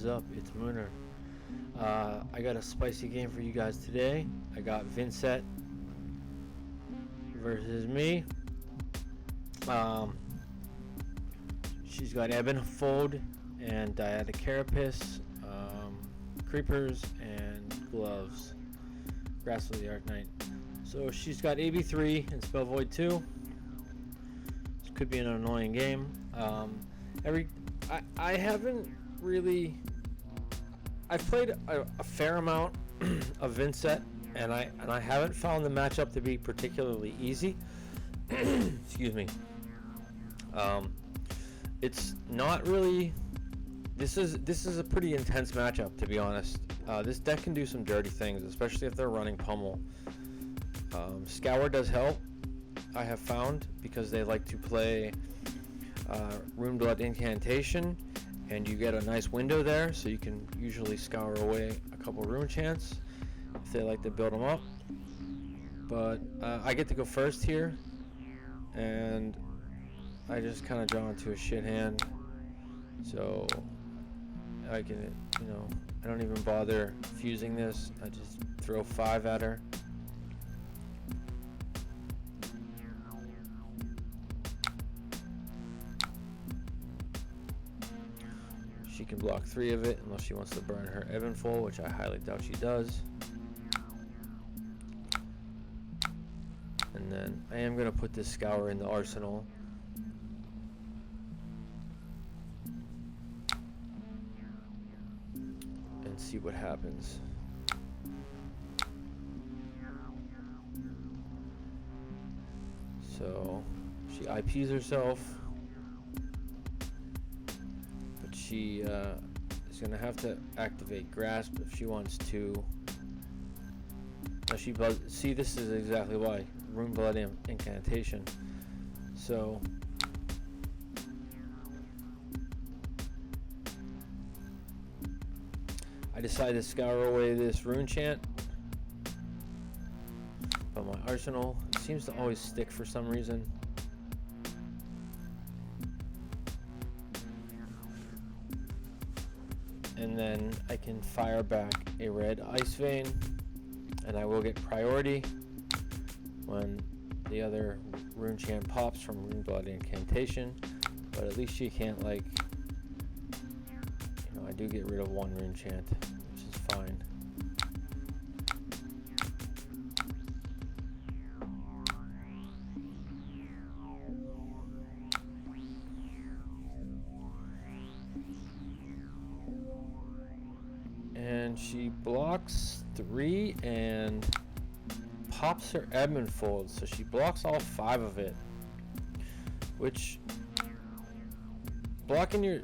is up? It's Mooner. I got a spicy game for you guys today. I got Vynsette versus me. She's got Ebb and Fold and Dyadic Carapace, Creepers, and Gloves. Grasp of the Arknight. So she's got AB3 and Spell Void 2. This could be an annoying game. I haven't really. I've played a fair amount of Vynsette, and I haven't found the matchup to be particularly easy. Excuse me. It's not really. This is a pretty intense matchup, to be honest. This deck can do some dirty things, especially if they're running Pummel. Scour does help, I have found, because they like to play Runeblood Incantation, and you get a nice window there, so you can usually scour away a couple rune chants if they like to build them up. But I get to go first here, and I just kind of draw into a shit hand, so I can, I don't even bother fusing this. I just throw 5 at her. She can block 3 of it unless she wants to burn her Ebb and Fold, which I highly doubt she does. And then I am going to put this Scour in the arsenal. And see what happens. So she IPs herself. She is going to have to activate Grasp if she wants to. Now see, this is exactly why. Runeblood Incantation. So I decided to scour away this rune chant. But my arsenal seems to always stick for some reason. And then I can fire back a red Ice Vein, and I will get priority when the other rune chant pops from Runeblood Incantation. But at least she can't, like, I do get rid of 1 rune chant, which is fine. And she blocks 3 and pops her Ebb and Fold, so she blocks all 5 of it. Which, blocking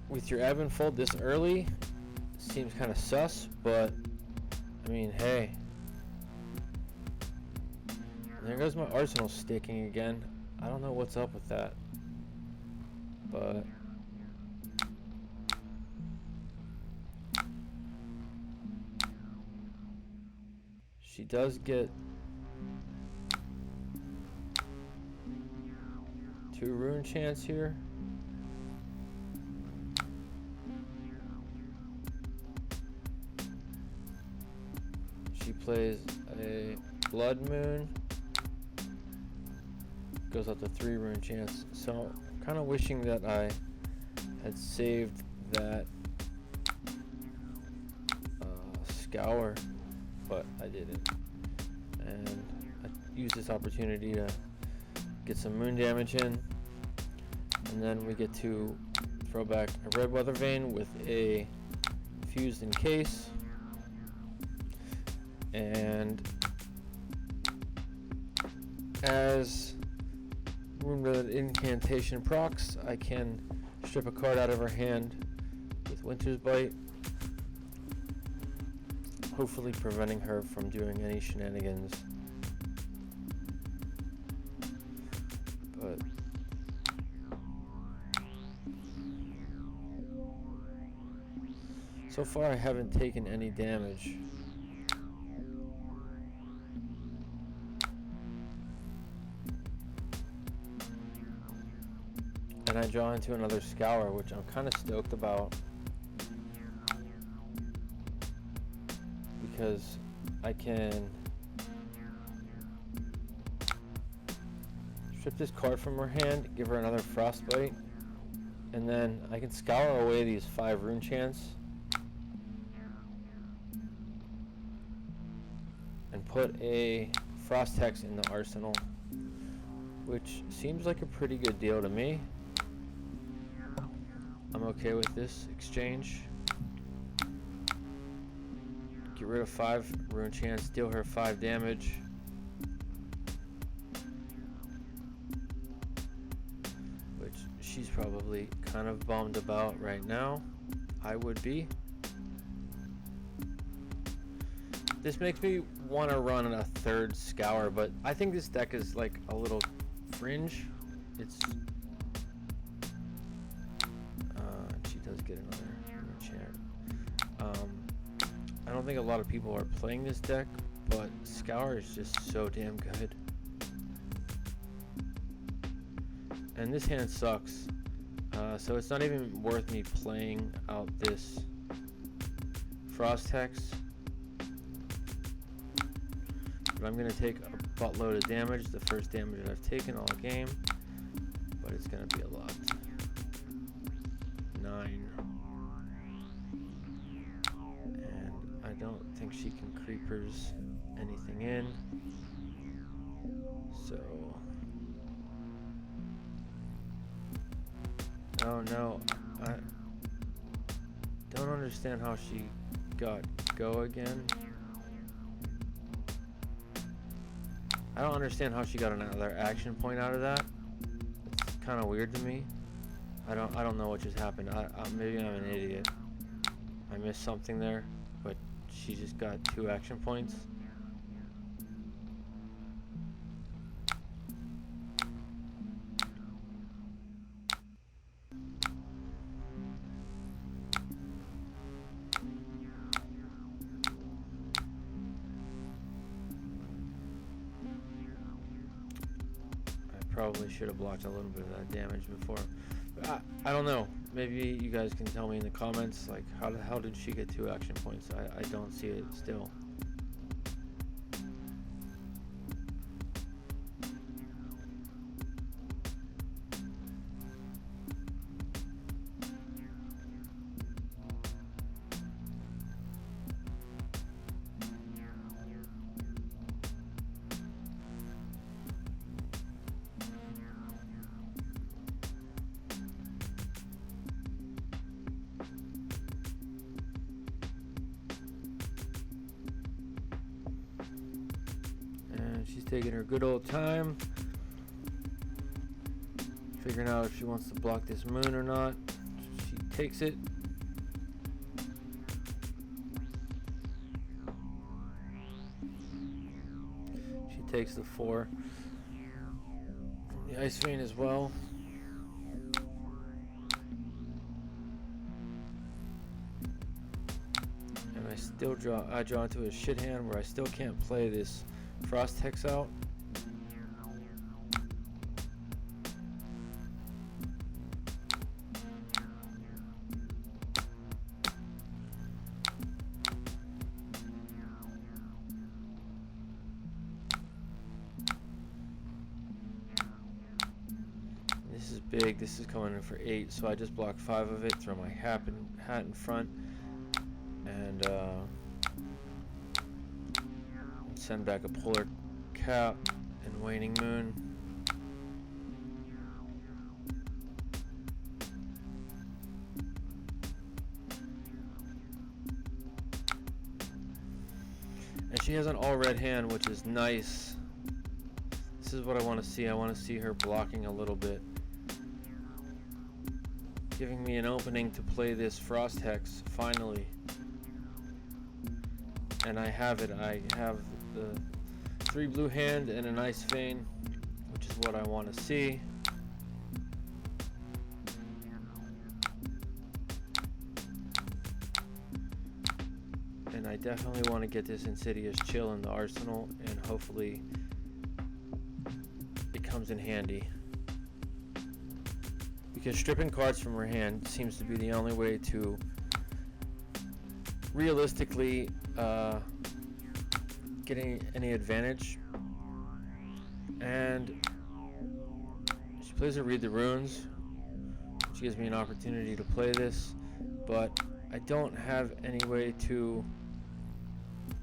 with your Ebb and Fold this early seems kind of sus, but I mean, hey. And there goes my arsenal sticking again. I don't know what's up with that, but she does get 2 rune chants here. She plays a Blood Moon. Goes up to 3 rune chants. So I'm kind of wishing that I had saved that Scour, but I didn't. And I used this opportunity to get some moon damage in. And then we get to throw back a red Weather Vane with a fused encase. And as Runeblood Incantation procs, I can strip a card out of her hand with Winter's Bite, hopefully preventing her from doing any shenanigans. But so far I haven't taken any damage. And I draw into another Scour, which I'm kind of stoked about. because I can strip this card from her hand, give her another Frostbite, and then I can scour away these 5 rune chants and put a Frost Hex in the arsenal, which seems like a pretty good deal to me. I'm okay with this exchange. Get rid of 5 rune chance, deal her 5 damage. Which she's probably kind of bummed about right now. I would be. This makes me want to run a 3rd Scour, but I think this deck is like a little fringe. It's she does get another enchant. I don't think a lot of people are playing this deck, but Scour is just so damn good. And this hand sucks, so it's not even worth me playing out this Frost Hex. But I'm going to take a buttload of damage, the first damage that I've taken all game, but it's going to be a lot. 9. And I don't think she can creepers anything in, so... Oh no, I don't understand how she got go again. I don't understand how she got another action point out of that. It's kind of weird to me. I don't know what just happened. Maybe I'm an idiot. I missed something there, but she just got 2 action points. Probably should have blocked a little bit of that damage before. But I don't know. Maybe you guys can tell me in the comments, like, how the hell did she get 2 action points? I don't see it still. She's taking her good old time, figuring out if she wants to block this moon or not. She takes it. She takes the 4. The Ice Vein as well. And I still draw into a shit hand where I still can't play this Frost Hex out. This is big. This is coming in for 8, so I just block 5 of it, throw my hat in front, and send back a Polar Cap and Waning Moon. And she has an all red hand, which is nice. This is what I want to see. I want to see her blocking a little bit, giving me an opening to play this Frost Hex finally. And I have it. I have the 3 blue hand and an Ice Vein, which is what I want to see. And I definitely want to get this Insidious Chill in the arsenal, and hopefully it comes in handy. Because stripping cards from her hand seems to be the only way to realistically getting any advantage. And she plays a Read the Runes, which gives me an opportunity to play this, but I don't have any way to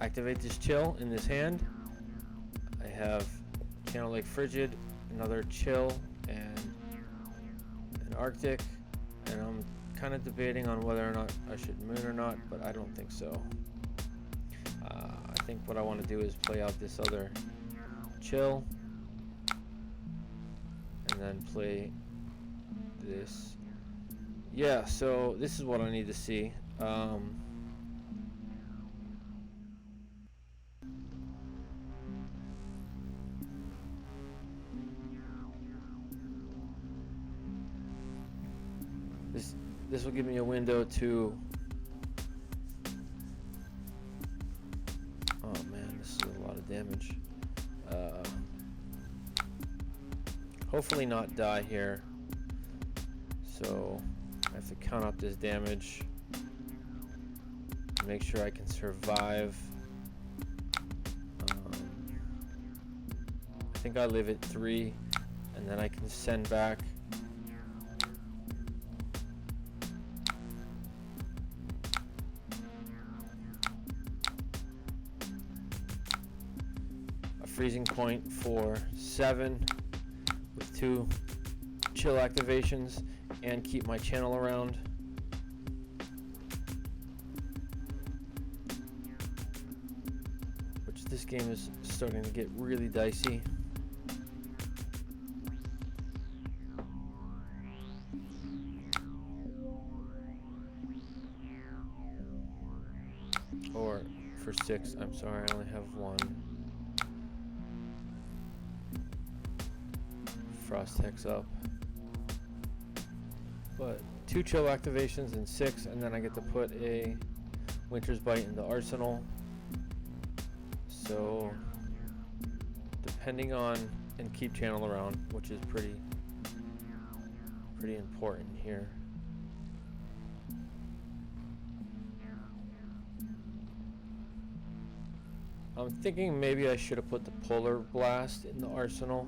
activate this chill in this hand. I have Channel Lake Frigid, another chill, and an Arctic, and I'm kind of debating on whether or not I should moon or not, but I don't think so. I think what I want to do is play out this other chill, and then play this. Yeah, so this is what I need to see. This will give me a window to... Oh man, this is a lot of damage. Hopefully not die here. So I have to count up this damage. Make sure I can survive. I think I live at 3, and then I can send back. Freezing point for 7 with 2 chill activations and keep my channel around. Which this game is starting to get really dicey. Or for 6, I'm sorry, I only have 1. Frost Hex up, but 2 chill activations and 6, and then I get to put a Winter's Bite in the arsenal. So depending on, and keep channel around, which is pretty important here. I'm thinking maybe I should have put the Polar Blast in the arsenal.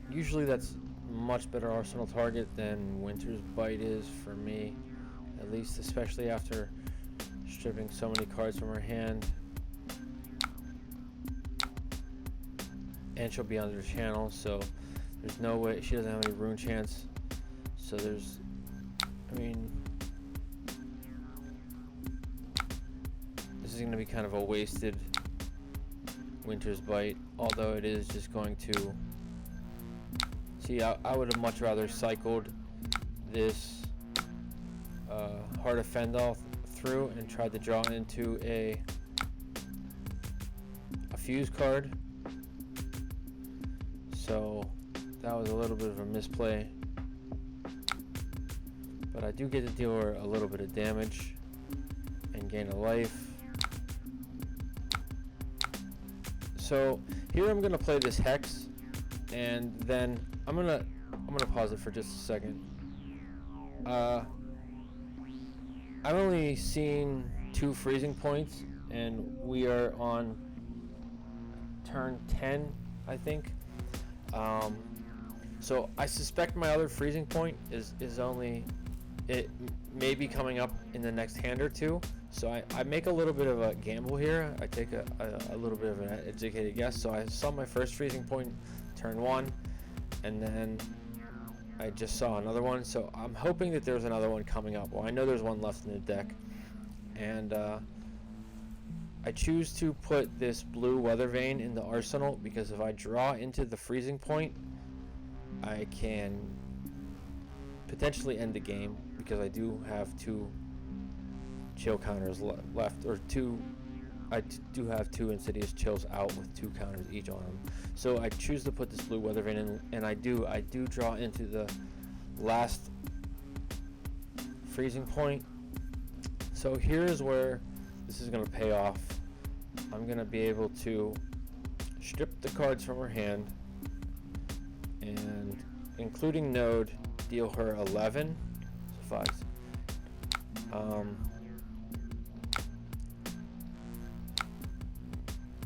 Usually that's much better arsenal target than Winter's Bite is for me, at least, especially after stripping so many cards from her hand. And she'll be under channel, so there's no way, she doesn't have any rune chance, so there's, I mean, this is going to be kind of a wasted Winter's Bite, although it is just going to... See, I would have much rather cycled this Heart of Fendal through and tried to draw into a fuse card. So that was a little bit of a misplay. But I do get to deal her a little bit of damage and gain a life. So here I'm gonna play this Hex, and then I'm gonna pause it for just a second. I've only seen 2 freezing points, and we are on turn 10, I think. So I suspect my other freezing point is only, it may be coming up in the next hand or 2. So I make a little bit of a gamble here. I take a little bit of an educated guess. So I saw my first freezing point turn 1. And then I just saw another one, so I'm hoping that there's another one coming up. Well, I know there's one left in the deck, and I choose to put this blue Weather Vane in the arsenal because if I draw into the freezing point, I can potentially end the game because I do have 2 chill counters left, or 2. I do have 2 Insidious Chills out with 2 counters each on them. So I choose to put this blue Weather Vane in, and I do draw into the last freezing point. So here's where this is going to pay off. I'm going to be able to strip the cards from her hand, and including Node, deal her 11, so 5,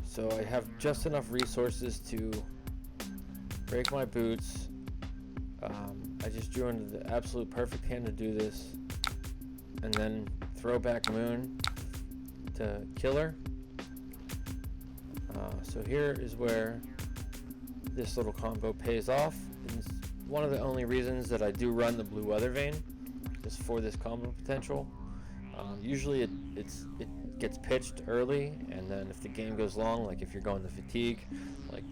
So I have just enough resources to break my boots. I just drew into the absolute perfect hand to do this, and then throw back Moon to kill her. So here is where this little combo pays off. It's one of the only reasons that I do run the blue Weather Vane, is for this combo potential. Usually it gets pitched early, and then if the game goes long, like if you're going to fatigue, like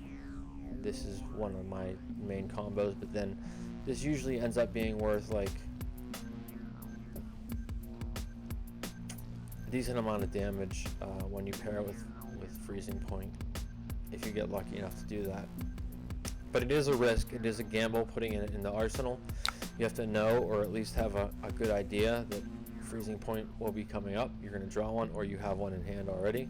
this is one of my main combos, but then this usually ends up being worth like a decent amount of damage when you pair it with Freezing Point, if you get lucky enough to do that. But it is a risk, it is a gamble putting it in the arsenal. You have to know, or at least have a good idea that Freezing Point will be coming up. You're going to draw one, or you have one in hand already.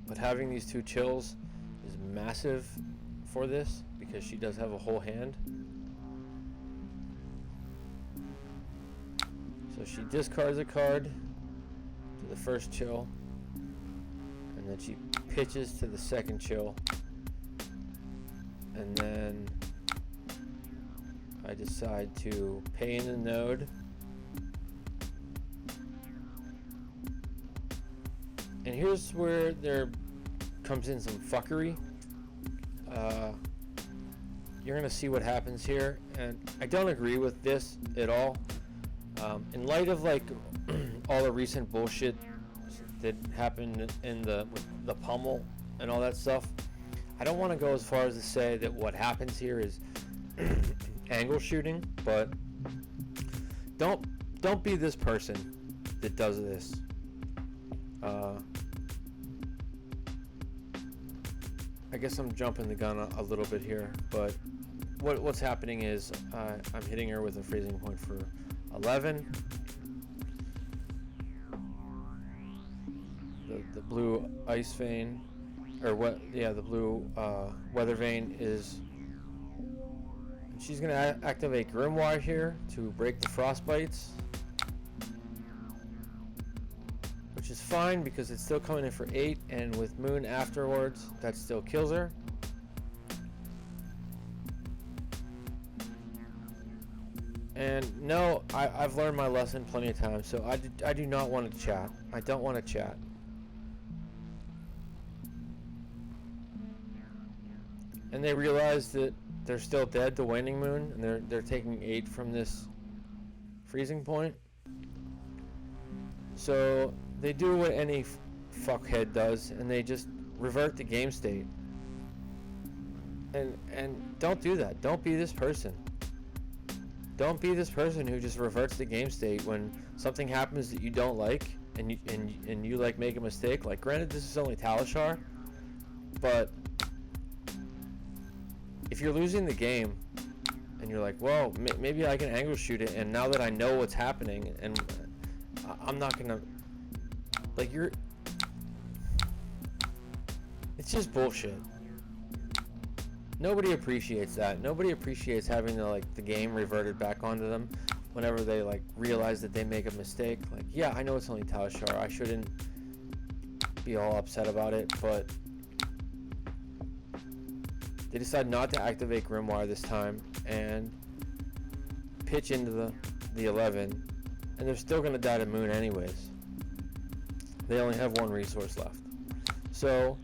But having these two chills is massive for this, because she does have a whole hand. So she discards a card to the first chill, and then she pitches to the second chill, and then I decide to pay in the node, and here's where there comes in some fuckery. You're gonna see what happens here, and I don't agree with this at all. In light of like all the recent bullshit that happened in the pummel and all that stuff, I don't want to go as far as to say that what happens here is angle shooting, but don't be this person that does this. I guess I'm jumping the gun a little bit here, but what's happening is I'm hitting her with a Freezing Point for 11. The blue Ice Vane, or what? Yeah, the blue Weather Vane is. She's gonna activate Grimoire here to break the frostbites, which is fine because it's still coming in for 8, and with Moon afterwards, that still kills her. And no, I've learned my lesson plenty of times, so I do not want to chat. I don't want to chat. And they realize that they're still dead to Waning Moon, and they're taking 8 from this Freezing Point. So they do what any fuckhead does, and they just revert the game state. And don't do that. Don't be this person. Don't be this person who just reverts the game state when something happens that you don't like, and you like make a mistake. Like, granted, this is only Talishar, but if you're losing the game and you're like, well, maybe I can angle shoot it, and now that I know what's happening, and I'm not gonna, like, it's just bullshit. Nobody appreciates that. Nobody appreciates having the game reverted back onto them whenever they realize that they make a mistake. Like, yeah, I know it's only Talishar. I shouldn't be all upset about it, but they decide not to activate Grimoire this time and pitch into the 11, and they're still going to die to Moon anyways. They only have one resource left. So,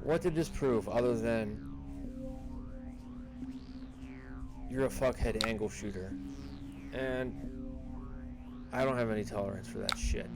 what did this prove other than you're a fuckhead angle shooter? And I don't have any tolerance for that shit.